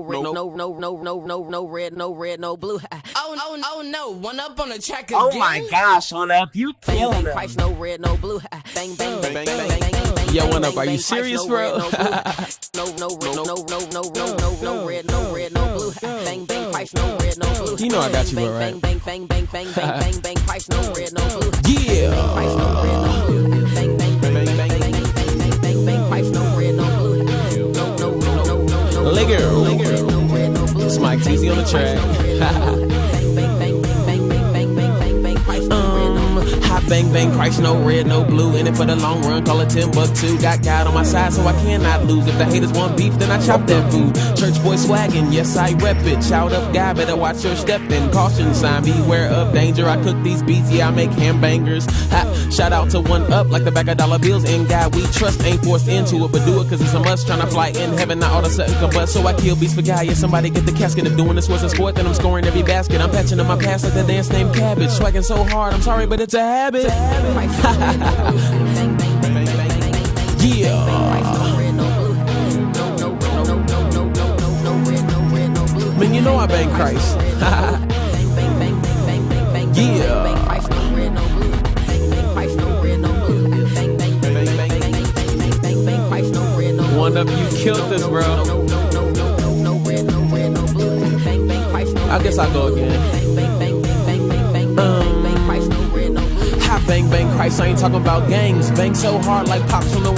red, no blue. Oh no, one up on the track again. Oh my gosh, One Up, you killing them. Price, no red, no blue. Bang, bang, bang, bang, bang, bang, bang. Yo, One Up, are you serious, bro? No red, no blue. Bang, bang, price, no red, no blue. You know I got you, bro, right? Bang, bang, bang, bang, bang, bang, bang, price, no red, no blue. Yeah. Price, no red, no blue. Bang, bang, bang, bang, bang, bang, bang, price, no red, no blue. Ligger. It's Mike Teasy on the track. Hot bang bang, price no red, no blue. In it for the long run, call it Timbuktu. Got God on my side, so I cannot lose. If the haters want beef, then I chop that food. Church boy swaggin', yes I rep it. Shout up, guy, better watch your steppin'. Caution sign, beware of danger. I cook these beats, yeah, I make hambangers. Shout out to One Up, like the back of dollar bills. In God we trust, ain't forced into it, but do it cause it's a must. Tryna fly in heaven, not all of a sudden combust. So I kill beats for God, yeah, somebody get the casket. If doing this wasn't sport, then I'm scoring every basket. I'm patching on my past like that dance named Cabbage. Swaggin' so hard, I'm sorry, but it's a habit. Yeah. Man, you know I bang Christ. Yeah. One Up, you killed this, bro. I guess I'll go again. Bang bang Christ, I ain't talking about gangs. Bang so hard like pops from the